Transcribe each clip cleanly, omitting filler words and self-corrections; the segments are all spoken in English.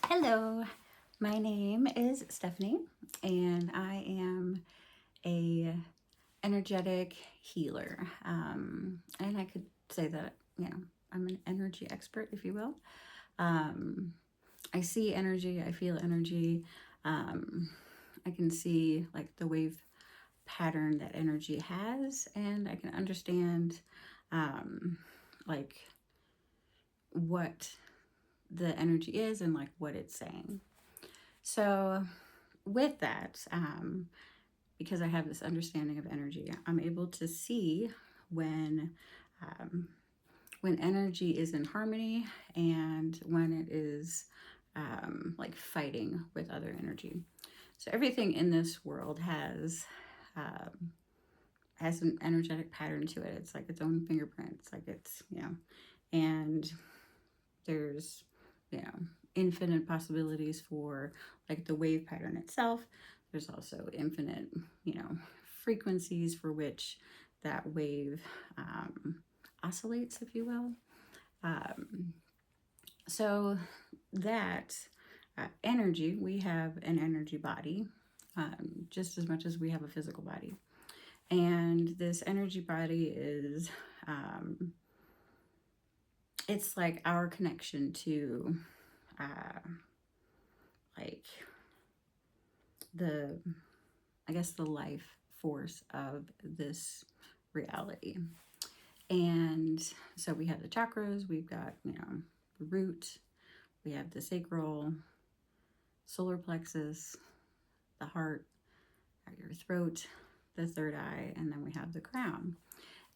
Hello, my name is Stephanie, and I am a energetic healer. And I could say that I'm an energy expert, if you will. Um, I see energy, I feel energy. Um, I can see like the wave pattern that energy has, and I can understand um, like what the energy is and like what it's saying. So with that, because I have this understanding of energy, I'm able to see when um, when energy is in harmony and when it is like fighting with other energy. So everything in this world um, has an energetic pattern to it. It's like its own fingerprint. It's like and there's you know infinite possibilities for like the wave pattern itself. There's also infinite frequencies for which that wave oscillates, if you will. Um, so that energy, we have an energy body just as much as we have a physical body, and this energy body is it's like our connection to uh, like the I guess the life force of this reality. And so we have the chakras, we've got, the root, we have the sacral, solar plexus, the heart, your throat, the third eye, and then we have the crown.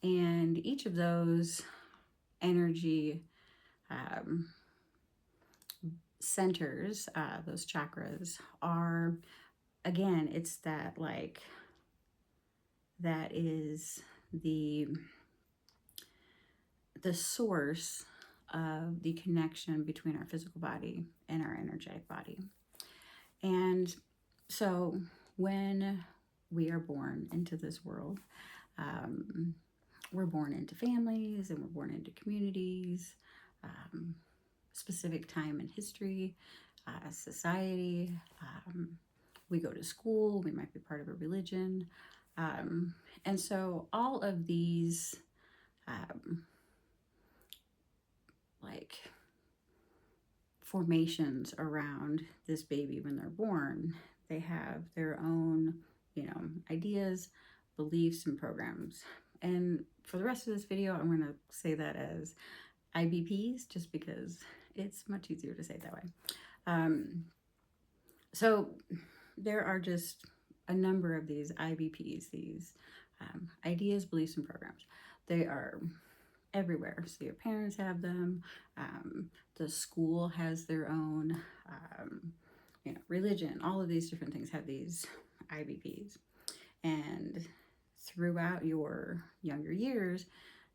And each of those energy um, centers, those chakras, are, again, it's that is the source of the connection between our physical body and our energetic body. And so when we are born into this world, um, we're born into families and we're born into communities, um, specific time in history, society. We go to school, we might be part of a religion. And so all of these um, like formations around this baby when they're born, they have their own, ideas, beliefs, and programs. And for the rest of this video, I'm going to say that as IBPs just because it's much easier to say it that way. So there are just a number of these IBPs, these ideas, beliefs, and programs. They are everywhere. So your parents have them. The school has their own. Religion. All of these different things have these IBPs, and throughout your younger years,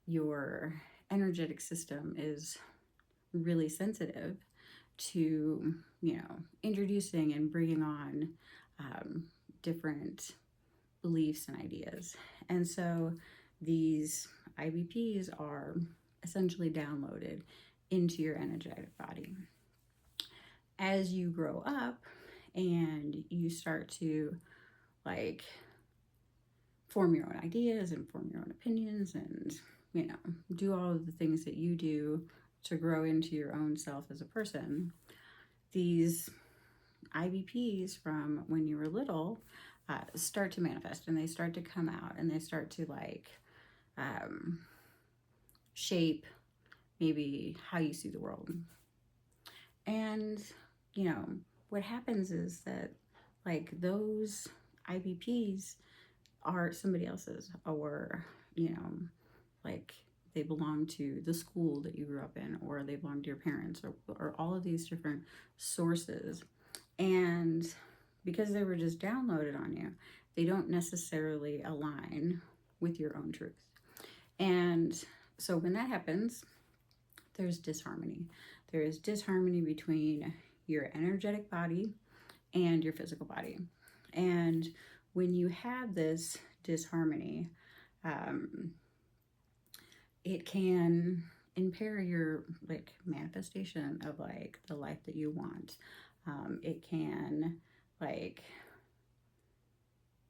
your energetic system is really sensitive to introducing and bringing on different beliefs and ideas. And so these IBPs are essentially downloaded into your energetic body. As you grow up and you start to like form your own ideas and form your own opinions and do all of the things that you do to grow into your own self as a person, these IBPs from when you were little start to manifest, and they start to come out, and they start to shape maybe how you see the world. And what happens is that like those IBPs are somebody else's, or like they belong to the school that you grew up in, or they belong to your parents, or all of these different sources. And because they were just downloaded on you, they don't necessarily align with your own truth. And so when that happens, there's disharmony. There is disharmony between your energetic body and your physical body. And when you have this disharmony, it can impair your like manifestation of like the life that you want. It can like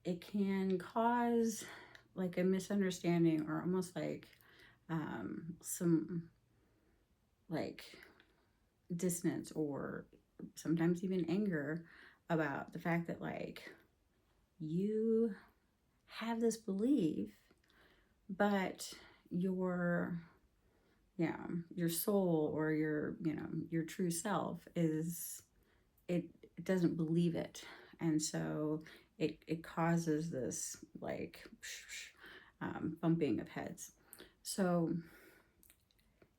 it can cause like a misunderstanding or almost like some like dissonance or sometimes even anger about the fact that like you have this belief, but your your soul or your true self is it doesn't believe it, and so it causes this like bumping of heads. So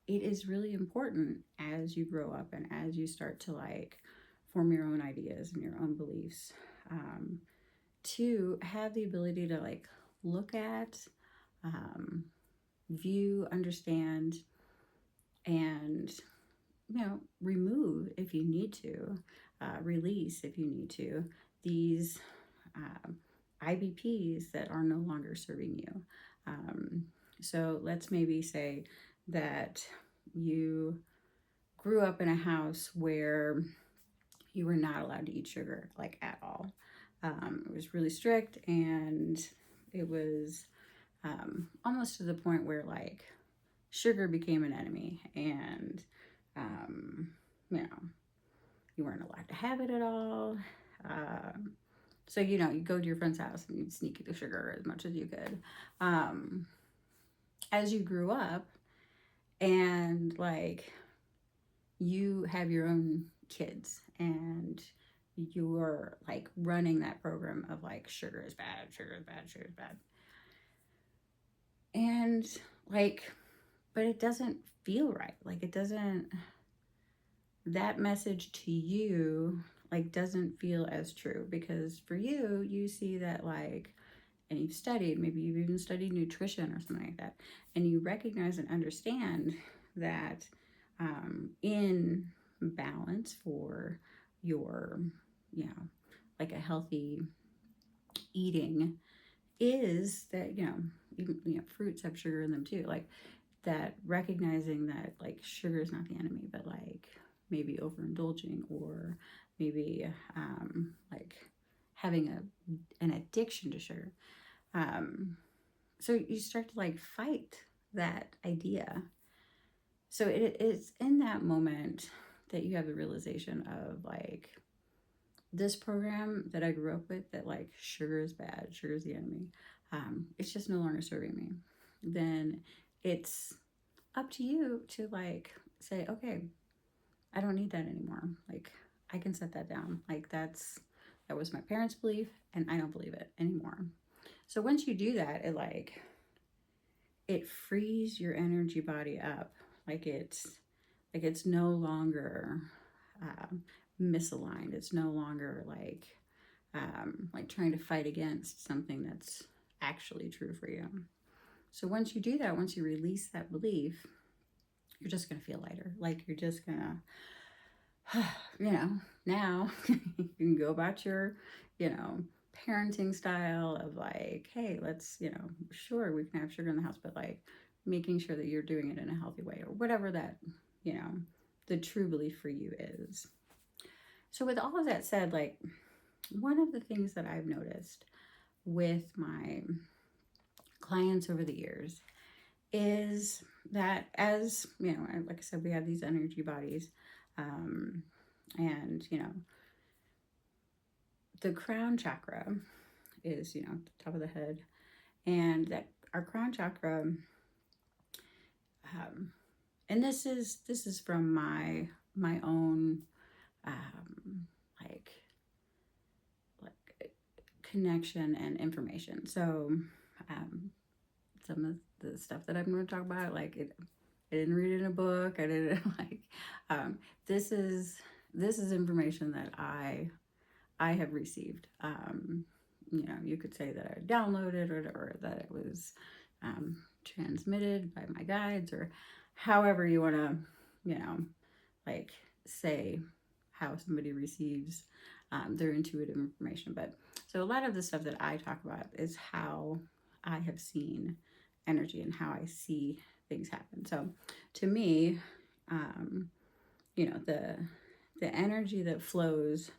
it is really important as you grow up and as you start to like form your own ideas and your own beliefs, to have the ability to like look at, view, understand, and remove if you need to, release if you need to, these IBPs that are no longer serving you. So let's maybe say that you grew up in a house where you were not allowed to eat sugar, like at all. It was really strict, and it was almost to the point where like sugar became an enemy, and um, you know, you weren't allowed to have it at all. So you go to your friend's house and you'd sneak the sugar as much as you could. As you grew up and like you have your own kids and you're like running that program of like sugar is bad, sugar is bad, sugar is bad. And like, but it doesn't feel right. Like it doesn't, that message to you like doesn't feel as true, because for you, you see that like, and you've studied, maybe you've even studied nutrition or something like that, and you recognize and understand that in balance for your, like a healthy eating is that, even, fruits have sugar in them too. Like that, recognizing that like sugar is not the enemy, but like maybe overindulging or maybe like having an addiction to sugar. So you start to like fight that idea. So it's in that moment that you have the realization of like, this program that I grew up with, that like sugar is bad, sugar is the enemy, it's just no longer serving me. Then it's up to you to like say, okay, I don't need that anymore. Like I can set that down. Like that was my parents' belief, and I don't believe it anymore. So once you do that, it frees your energy body up. Like it's no longer misaligned. It's no longer like trying to fight against something that's actually true for you. So once you do that, once you release that belief, you're just going to feel lighter. Like you're just going to, now you can go about your, parenting style of like, hey, let's, sure, we can have sugar in the house, but like making sure that you're doing it in a healthy way or whatever that, the true belief for you is. So with all of that said, like one of the things that I've noticed with my clients over the years is that, as like I said, we have these energy bodies, and the crown chakra is the top of the head, and that our crown chakra, and this is from my own like connection and information. So some of the stuff that I'm going to talk about, like I didn't read it in a book. I didn't like this is information that I have received. You could say that I downloaded or that it was transmitted by my guides, or however you want to, like say how somebody receives their intuitive information. But so a lot of the stuff that I talk about is how I have seen energy and how I see things happen. So to me, you know, the energy that flows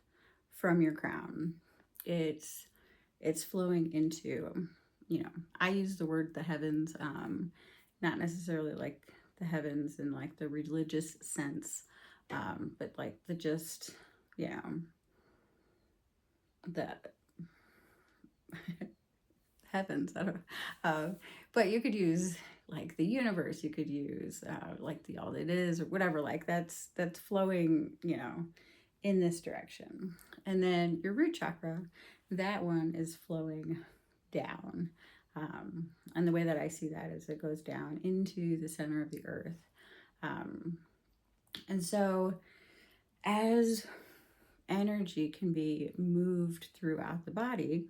from your crown, it's flowing into, you know, I use the word the heavens, not necessarily like the heavens in like the religious sense, but like the just, you know, the heavens. I don't know. But you could use like the universe. You could use like the all it is or whatever. Like that's flowing, you know, in this direction. And then your root chakra, that one is flowing down. And the way that I see that is it goes down into the center of the earth. And so as energy can be moved throughout the body,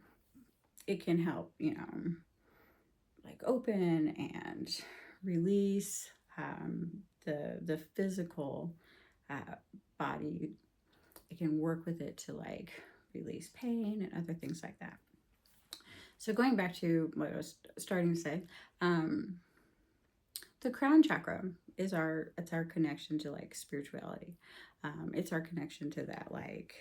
it can help, you know, like open and release the physical body. It can work with it to like release pain and other things like that. So going back to what I was starting to say, the crown chakra is it's our connection to like spirituality. It's our connection to that like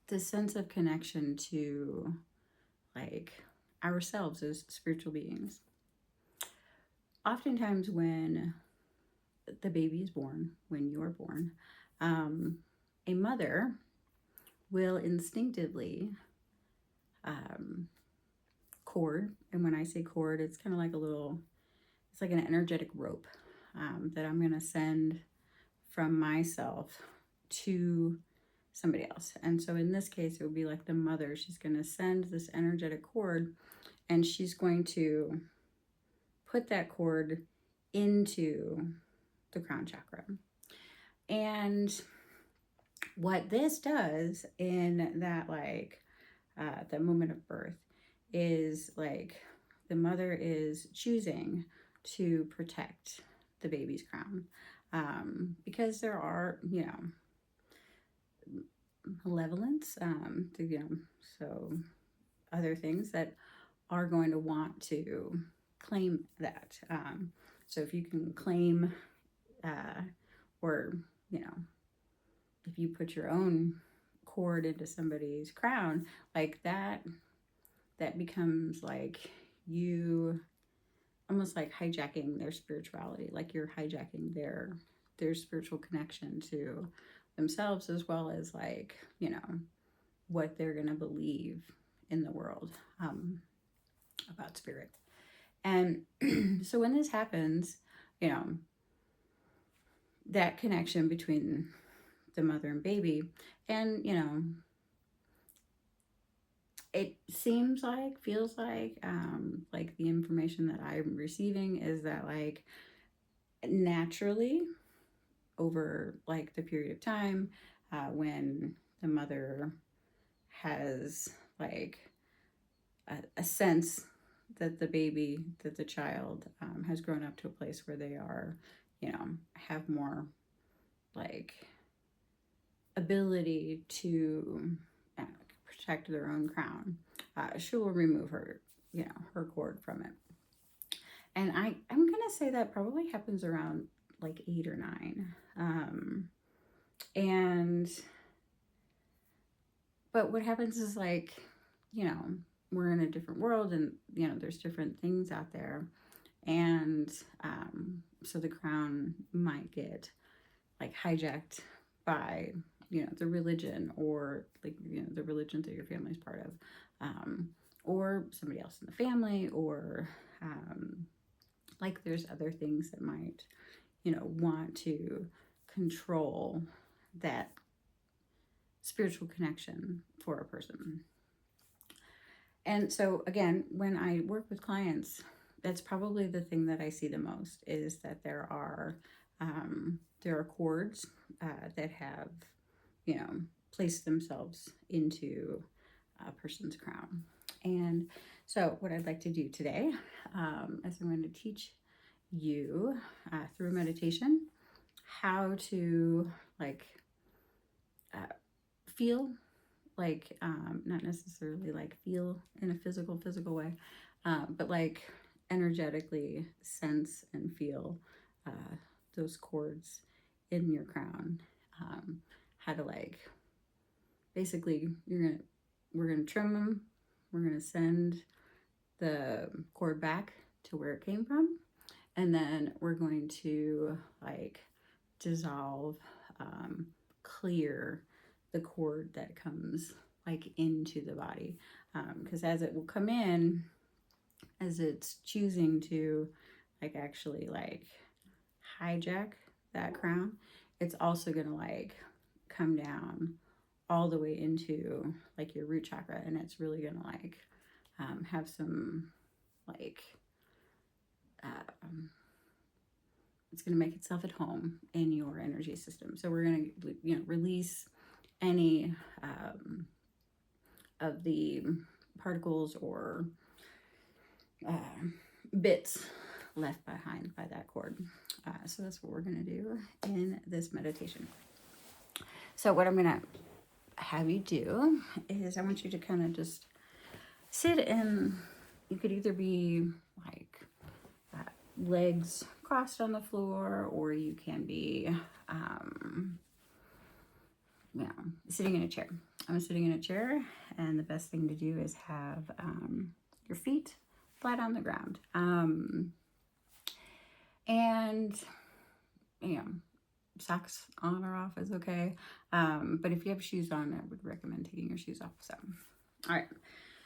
the sense of connection to like ourselves as spiritual beings. Oftentimes when the baby is born, when you're born, a mother will instinctively cord. And when I say cord, it's kind of like it's like an energetic rope that I'm going to send from myself to somebody else. And so in this case, it would be like the mother. She's going to send this energetic cord and she's going to put that cord into the crown chakra. And what this does in that like the moment of birth is like the mother is choosing to protect the baby's crown, because there are, you know, malevolence, you know, so other things that are going to want to claim that. So if you can claim, or, you know, if you put your own cord into somebody's crown, like that becomes like you almost like hijacking their spirituality, like you're hijacking their spiritual connection to themselves, as well as like, you know, what they're going to believe in the world about spirit. And so when this happens, you know, that connection between the mother and baby, and, you know, it seems like, feels like the information that I'm receiving is that like naturally over like the period of time when the mother has like a sense that the child has grown up to a place where they are, you know, have more like ability to protect their own crown, she will remove her, you know, her cord from it. And I'm gonna say that probably happens around like 8 or 9. But what happens is like, you know, we're in a different world and, you know, there's different things out there. And so the crown might get like hijacked by, you know, the religion, or like, you know, the religion that your family's part of, or somebody else in the family, or like there's other things that might, you know, want to control that spiritual connection for a person. And so again, when I work with clients, that's probably the thing that I see the most, is that there are cords that have, you know, placed themselves into a person's crown. And so what I'd like to do today is I'm going to teach you through meditation how to like feel like, not necessarily like feel in a physical way, but like energetically sense and feel those cords in your crown. How to like, basically, we're gonna trim them. We're gonna send the cord back to where it came from, and then we're going to like dissolve, clear the cord that comes like into the body, because as it will come in, as it's choosing to like actually like hijack that crown, it's also gonna like come down all the way into like your root chakra, and it's really gonna like have some like it's going to make itself at home in your energy system. So we're going to release any of the particles or bits left behind by that cord. So that's what we're going to do in this meditation. So what I'm going to have you do is I want you to kind of just sit in. You could either be like legs crossed on the floor, or you can be sitting in a chair. I'm sitting in a chair, and the best thing to do is have your feet flat on the ground, and socks on or off is okay, but if you have shoes on, I would recommend taking your shoes off. So all right,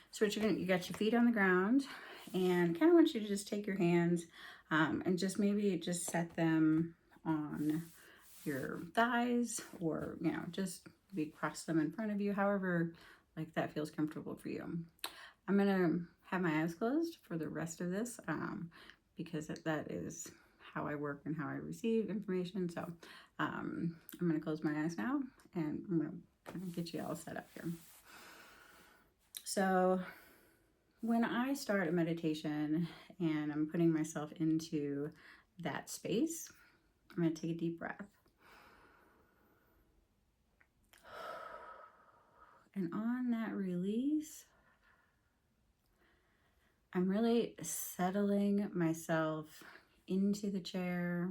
so what you got your feet on the ground, and kind of want you to just take your hands and just maybe just set them on your thighs, or just maybe cross them in front of you, however like that feels comfortable for you. I'm gonna have my eyes closed for the rest of this because that is how I work and how I receive information. So I'm gonna close my eyes now, and I'm gonna kind of get you all set up here. So when I start a meditation and I'm putting myself into that space, I'm going to take a deep breath. And on that release, I'm really settling myself into the chair,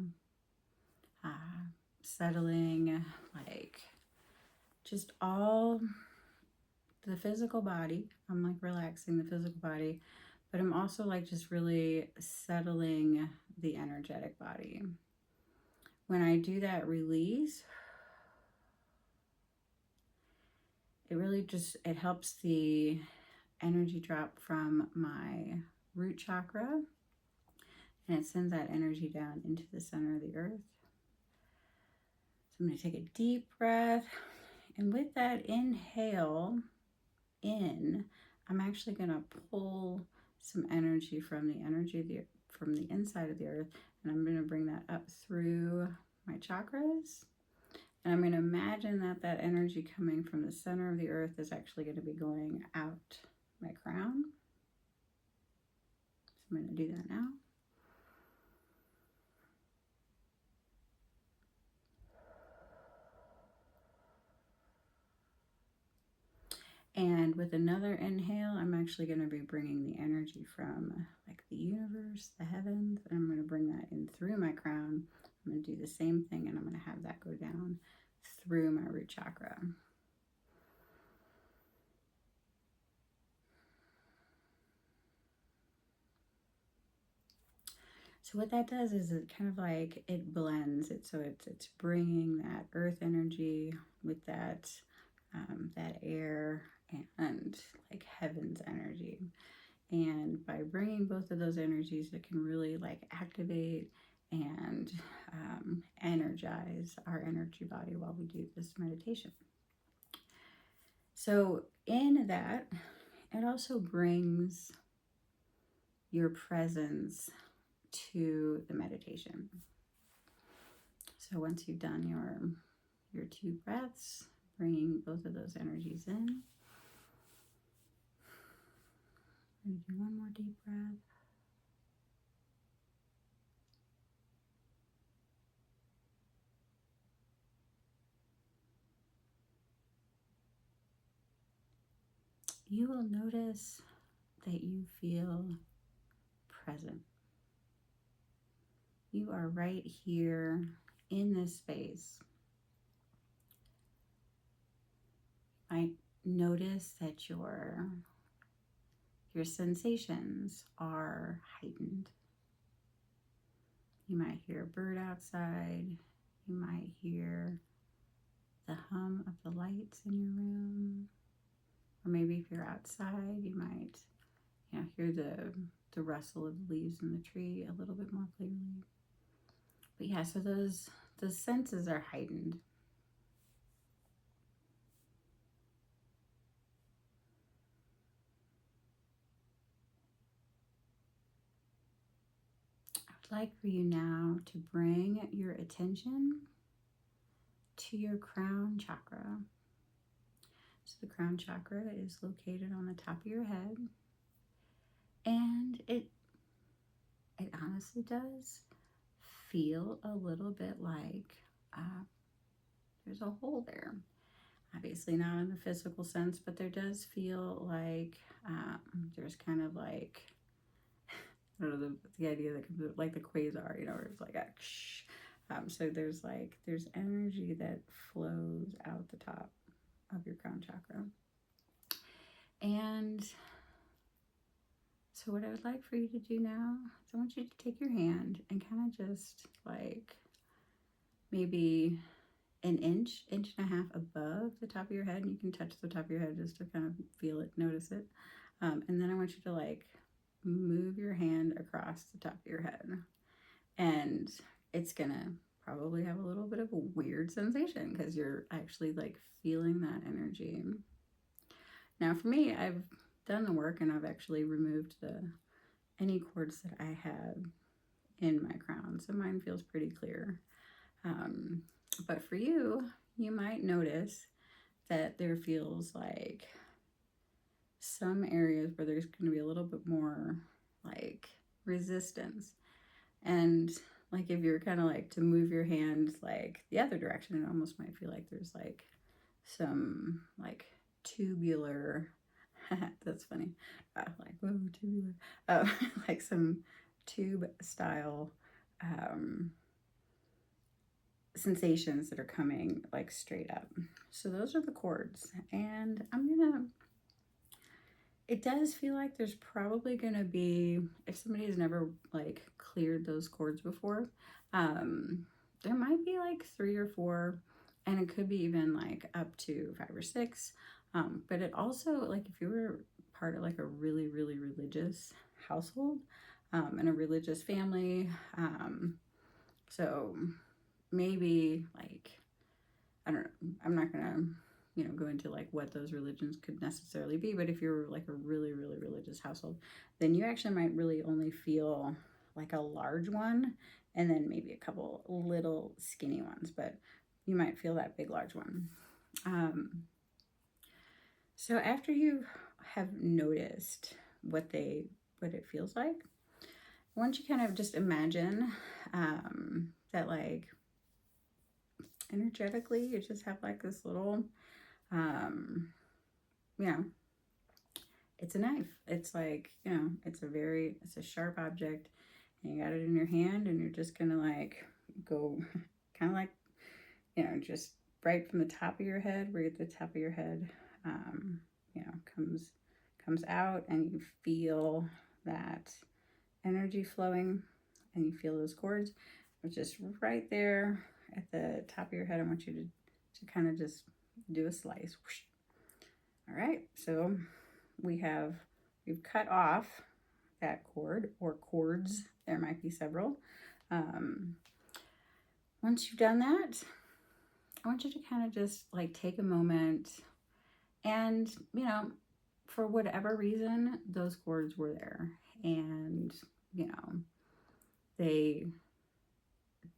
settling like just all the physical body. I'm like relaxing the physical body, but I'm also like just really settling the energetic body. When I do that release, it really just, it helps the energy drop from my root chakra, and it sends that energy down into the center of the earth. So I'm going to take a deep breath, and with that inhale in, I'm actually going to pull some energy from the inside of the earth, and I'm going to bring that up through my chakras. And I'm going to imagine that energy coming from the center of the earth is actually going to be going out my crown. So I'm going to do that now. And with another inhale, I'm actually going to be bringing the energy from like the universe, the heavens, and I'm going to bring that in through my crown. I'm going to do the same thing, and I'm going to have that go down through my root chakra. So what that does is it kind of like, it blends it, so it's bringing that earth energy with that air and like heaven's energy. And by bringing both of those energies, it can really like activate and energize our energy body while we do this meditation. So in that, it also brings your presence to the meditation. So once you've done your 2 breaths, bringing both of those energies in, I'm going to do one more deep breath. You will notice that you feel present. You are right here in this space. You might notice that your sensations are heightened. You might hear a bird outside. You might hear the hum of the lights in your room. Or maybe if you're outside, you might hear the rustle of the leaves in the tree a little bit more clearly. But yeah, so those senses are heightened. I would like for you now to bring your attention to your crown chakra. So the crown chakra is located on the top of your head, and it honestly does feel a little bit like there's a hole there. Obviously not in the physical sense, but there does feel like there's kind of like, I don't know, the idea that comes like the quasar, where it's like a so there's energy that flows out the top of your crown chakra. And so what I would like for you to do now is I want you to take your hand and kind of just like maybe an inch and a half above the top of your head, and you can touch the top of your head just to kind of feel it, notice it. And then I want you to like move your hand across the top of your head, and it's gonna probably have a little bit of a weird sensation because you're actually like feeling that energy. Now for me, I've done the work and I've actually removed any cords that I have in my crown, so mine feels pretty clear. But for you, you might notice that there feels like some areas where there's going to be a little bit more like resistance. And like if you're kind of like to move your hand like the other direction, it almost might feel like there's like some like tubular, that's funny, like whoa, tubular, like some tube style sensations that are coming like straight up. So those are the cords, and it does feel like there's probably gonna be, if somebody has never like cleared those cords before, there might be like 3 or 4, and it could be even like up to 5 or 6. But it also, like if you were part of like a really, really religious household, and a religious family, so maybe like, I don't know, I'm not gonna go into like what those religions could necessarily be, but if you're like a really, really religious household, then you actually might really only feel like a large one and then maybe a couple little skinny ones, but you might feel that big large one. So after you have noticed what it feels like, I want you kind of just imagine that like energetically you just have like this little it's a knife. It's like, it's a sharp object, and you got it in your hand, and you're just gonna like go kind of like, just right from the top of your head, where the top of your head comes out, and you feel that energy flowing, and you feel those cords, which is right there at the top of your head. I want you to kind of just do a slice. All right, so we've cut off that cord or cords. There might be several. Once you've done that, I want you to kind of just like take a moment, and for whatever reason, those cords were there, and they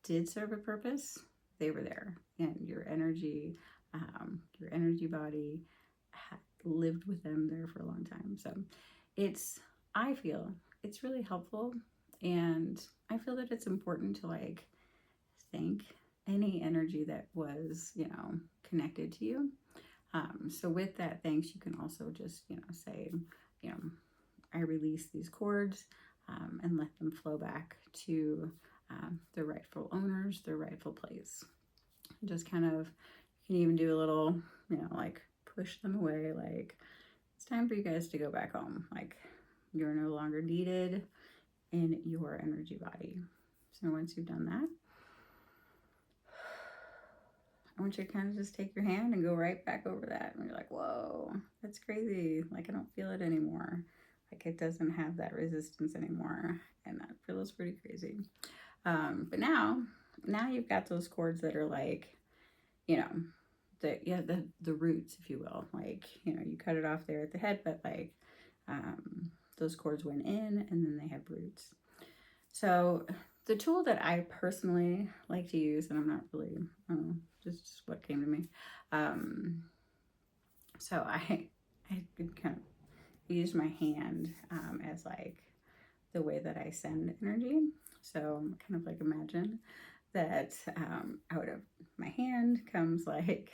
did serve a purpose. They were there, and your energy body lived with them there for a long time. So I feel it's really helpful, and I feel that it's important to like thank any energy that was connected to you. So with that thanks, you can also just say, I release these cords. and let them flow back to their rightful owners, their rightful place. Just kind of, you can even do a little, like push them away, like it's time for you guys to go back home. Like you're no longer needed in your energy body. So once you've done that, I want you to kind of just take your hand and go right back over that. And you're like, whoa, that's crazy. Like I don't feel it anymore. Like it doesn't have that resistance anymore. And that feels pretty crazy. But now you've got those cords that are like, the roots, if you will. Like, you cut it off there at the head, but like those cords went in and then they have roots. So the tool that I personally like to use, and I'm not really, just what came to me. So I kind of use my hand as like the way that I send energy. So kind of like imagine that out of my hand comes like,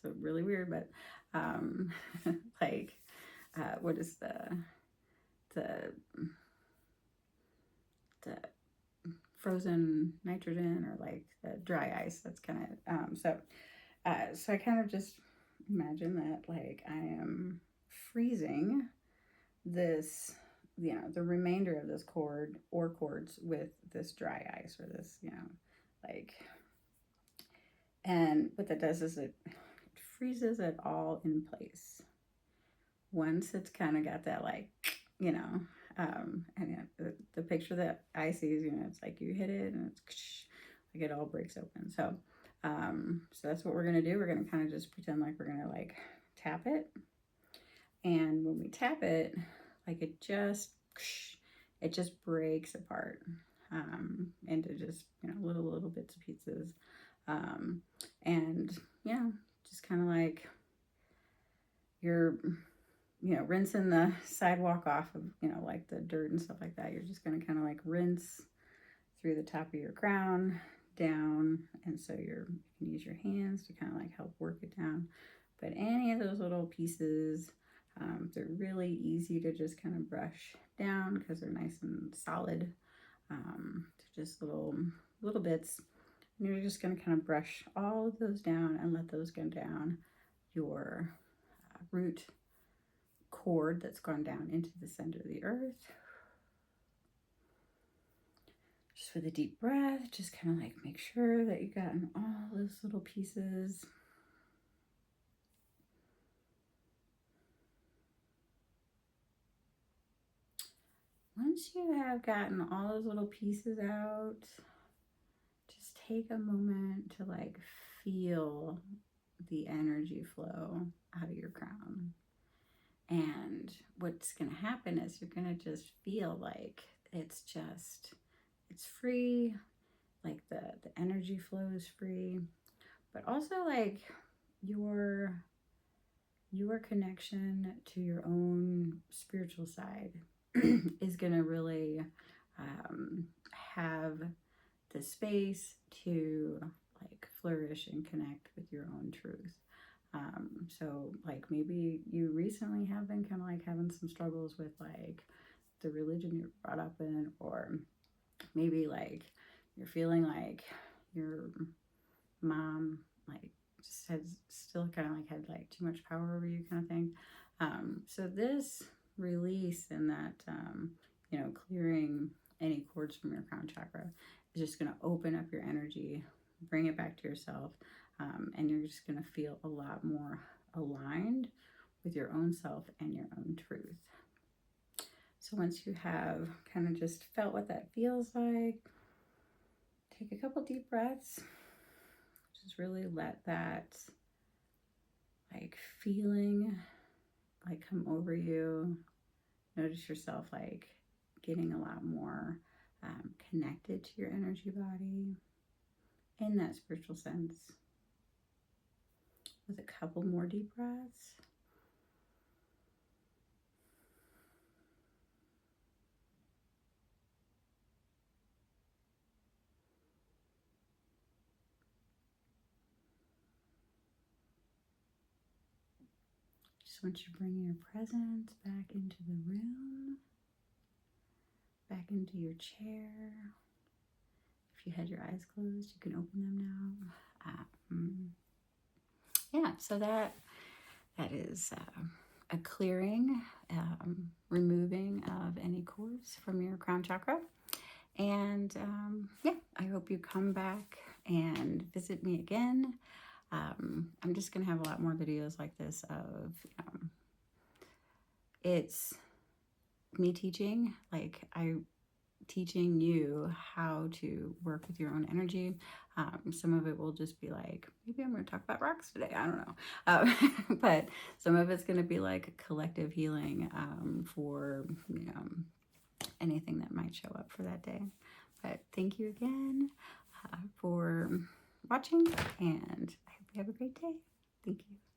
so really weird, but like what is the frozen nitrogen or like the dry ice? That's kind of so I kind of just imagine that like I am freezing this, the remainder of this cord or cords with this dry ice or this, like, and what that does is it freezes it all in place. Once it's kind of got that like, and the picture that I see is, it's like you hit it and it's like it all breaks open. So, so that's what we're gonna do. We're gonna kind of just pretend like we're gonna like tap it, and when we tap it, like it just breaks apart into just little bits and pieces, and just kind of like you're rinsing the sidewalk off of like the dirt and stuff like that. You're just going to kind of like rinse through the top of your crown down, and so you can use your hands to kind of like help work it down. But any of those little pieces, they're really easy to just kind of brush down because they're nice and solid. They're just little bits. And you're just going to kind of brush all of those down and let those go down your root cord that's gone down into the center of the earth. Just with a deep breath, just kind of like make sure that you've gotten all those little pieces. Once you have gotten all those little pieces out, just take a moment to like feel the energy flow out of your crown. And what's going to happen is you're going to just feel like it's free, like the energy flow is free, but also like your connection to your own spiritual side is going to really have the space to like flourish and connect with your own truth. So like maybe you recently have been kind of like having some struggles with like the religion you're brought up in, or maybe like you're feeling like your mom like just has still kind of like had like too much power over you kind of thing. So this release and that clearing any cords from your crown chakra is just going to open up your energy, bring it back to yourself, and you're just going to feel a lot more aligned with your own self and your own truth. So once you have kind of just felt what that feels like, take a couple deep breaths. Just really let that like feeling like come over you. Notice yourself like getting a lot more connected to your energy body in that spiritual sense. With a couple more deep breaths. Just want you to bring your presence back into the room. back into your chair. If you had your eyes closed, you can open them now. Yeah, so that is a clearing, removing of any cords from your crown chakra. And yeah, I hope you come back and visit me again. I'm just going to have a lot more videos like this of, it's me teaching, like teaching you how to work with your own energy. Some of it will just be like, maybe I'm going to talk about rocks today. I don't know. But some of it's going to be like collective healing for, anything that might show up for that day. But thank you again for watching, and I hope you have a great day. Thank you.